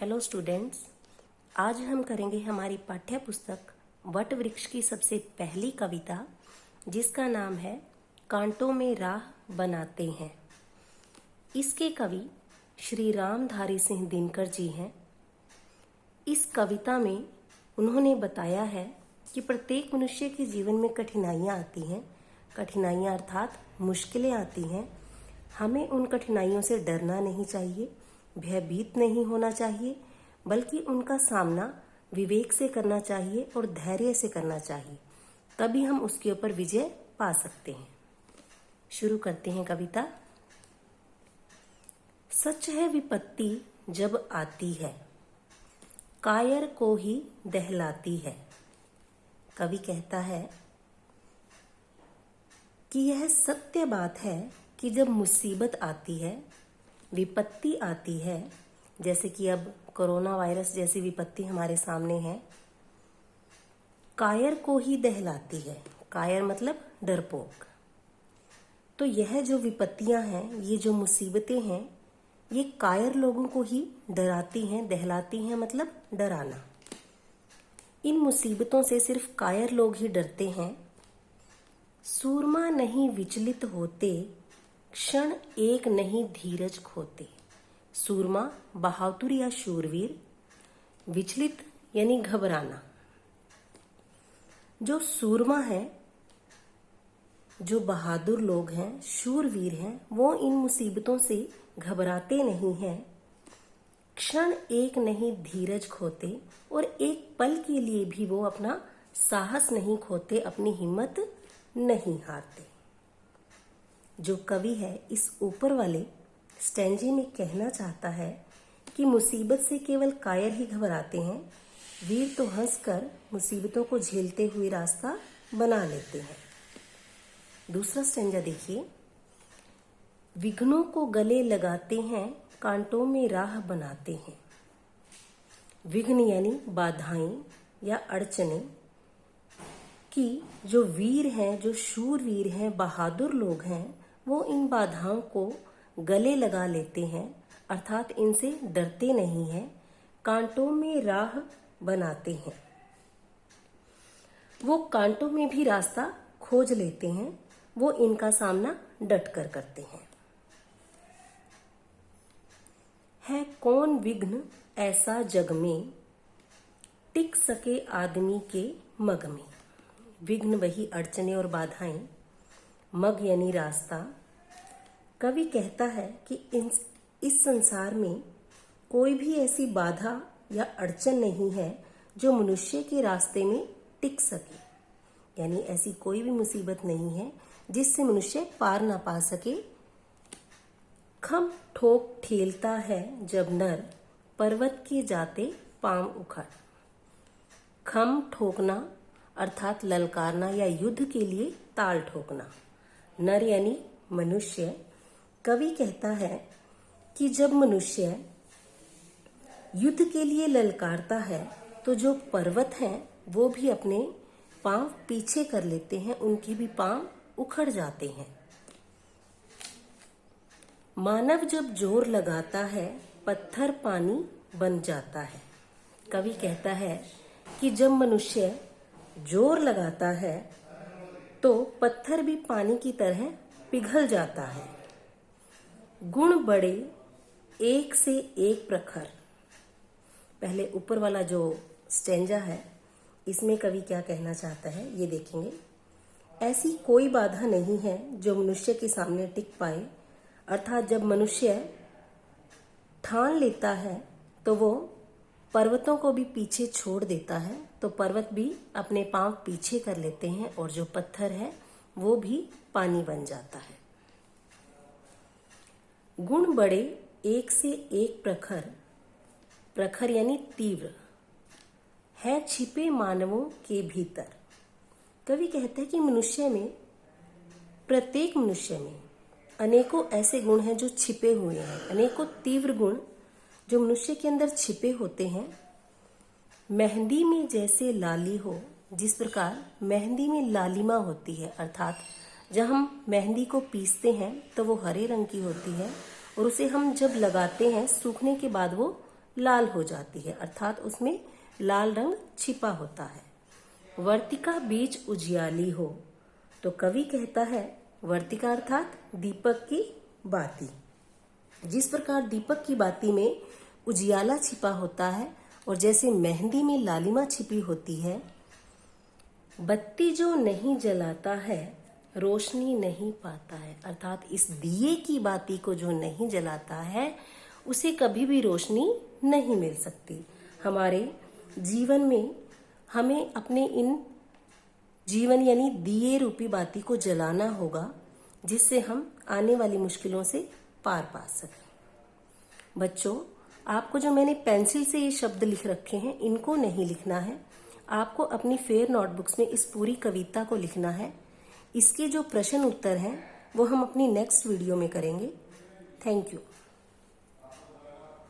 Hello students, आज हम करेंगे हमारी पाठ्य पुस्तक वट वृक्ष की सबसे पहली कविता, जिसका नाम है कांटों में राह बनाते हैं। इसके कवि श्री रामधारी सिंह दिनकर जी हैं। इस कविता में उन्होंने बताया है कि प्रत्येक मनुष्य के जीवन में कठिनाइयाँ आती हैं। कठिनाइयाँ अर्थात मुश्किलें आती हैं। हमें उन कठिनाइयों से डरना नहीं चाहिए, भयभीत नहीं होना चाहिए, बल्कि उनका सामना विवेक से करना चाहिए और धैर्य से करना चाहिए। तभी हम उसके ऊपर विजय पा सकते हैं। शुरू करते हैं कविता। सच है विपत्ति जब आती है, कायर को ही दहलाती है। कवि कहता है कि यह सत्य बात है कि जब मुसीबत आती है, विपत्ति आती है, जैसे कि अब कोरोना वायरस जैसी विपत्ति हमारे सामने है, कायर को ही दहलाती है। कायर मतलब डरपोक। तो यह जो विपत्तियां हैं, ये जो मुसीबतें हैं, ये कायर लोगों को ही डराती हैं। दहलाती हैं मतलब डराना। इन मुसीबतों से सिर्फ कायर लोग ही डरते हैं। सूरमा नहीं विचलित होते, क्षण एक नहीं धीरज खोते। सूरमा बहादुर या शूरवीर, विचलित यानी घबराना। जो सूरमा है, जो बहादुर लोग हैं, शूरवीर हैं, वो इन मुसीबतों से घबराते नहीं हैं। क्षण एक नहीं धीरज खोते, और एक पल के लिए भी वो अपना साहस नहीं खोते, अपनी हिम्मत नहीं हारते। जो कवि है इस ऊपर वाले स्टैंजे में कहना चाहता है कि मुसीबत से केवल कायर ही घबराते हैं, वीर तो हंसकर मुसीबतों को झेलते हुए रास्ता बना लेते हैं। दूसरा स्टैंजा देखिए। विघ्नों को गले लगाते हैं, कांटों में राह बनाते हैं। विघ्न यानी बाधाएं या अड़चने कि जो वीर हैं, जो शूरवीर हैं, बहादुर लोग हैं, वो इन बाधाओं को गले लगा लेते हैं, अर्थात इनसे डरते नहीं हैं। कांटों में राह बनाते हैं। वो कांटों में भी रास्ता खोज लेते हैं। वो इनका सामना डटकर करते हैं। है कौन विघ्न ऐसा जग में, टिक सके आदमी के मग में। विघ्न वही अड़चने और बाधाएं, मग यानी रास्ता। कवि कहता है कि इस संसार में कोई भी ऐसी बाधा या अड़चन नहीं है जो मनुष्य के रास्ते में टिक सके। यानी ऐसी कोई भी मुसीबत नहीं है जिससे मनुष्य पार ना पा सके। खम ठोक ठेलता है जब नर, पर्वत के जाते पांव उखड़। खम ठोकना अर्थात ललकारना या युद्ध के लिए ताल ठोकना। नर यानी मनुष्य। कवि कहता है कि जब मनुष्य युद्ध के लिए ललकारता है तो जो पर्वत हैं वो भी अपने पांव पीछे कर लेते हैं, उनके भी पांव उखड़ जाते हैं। मानव जब जोर लगाता है, पत्थर पानी बन जाता है। कवि कहता है कि जब मनुष्य जोर लगाता है तो पत्थर भी पानी की तरह पिघल जाता है। गुण बड़े एक से एक प्रखर। पहले ऊपर वाला जो स्टैंजा है, इसमें कवि क्या कहना चाहता है ये देखेंगे। ऐसी कोई बाधा नहीं है जो मनुष्य के सामने टिक पाए, अर्थात जब मनुष्य ठान लेता है तो वो पर्वतों को भी पीछे छोड़ देता है, तो पर्वत भी अपने पांव पीछे कर लेते हैं और जो पत्थर है वो भी पानी बन जाता है। गुण बड़े एक से एक प्रखर। प्रखर यानी तीव्र है छिपे मानवों के भीतर। कवि कहते हैं कि मनुष्य में, प्रत्येक मनुष्य में अनेकों ऐसे गुण हैं जो छिपे हुए हैं। अनेकों तीव्र गुण जो मनुष्य के अंदर छिपे होते हैं। मेहंदी में जैसे लाली हो, जिस प्रकार मेहंदी में लालिमा होती है, अर्थात जब हम मेहंदी को पीसते हैं तो वो हरे रंग की होती है और उसे हम जब लगाते हैं सूखने के बाद वो लाल हो जाती है, अर्थात उसमें लाल रंग छिपा होता है। वर्तिका बीच उजियाली हो, तो कवि कहता है वर्तिका अर्थात दीपक की बाती। जिस प्रकार दीपक की बाती में उजियाला छिपा होता है और जैसे मेहंदी में लालिमा छिपी होती है, बत्ती जो नहीं जलाता है रोशनी नहीं पाता है, अर्थात इस दिए की बाती को जो नहीं जलाता है उसे कभी भी रोशनी नहीं मिल सकती। हमारे जीवन में हमें अपने इन जीवन यानी दिए रूपी बाती को जलाना होगा, जिससे हम आने वाली मुश्किलों से पार पा सकें। बच्चों, आपको जो मैंने पेंसिल से ये शब्द लिख रखे हैं इनको नहीं लिखना है, आपको अपनी फेयर नोटबुक्स में इस पूरी कविता को लिखना है। इसके जो प्रश्न उत्तर हैं वो हम अपनी नेक्स्ट वीडियो में करेंगे। Thank you.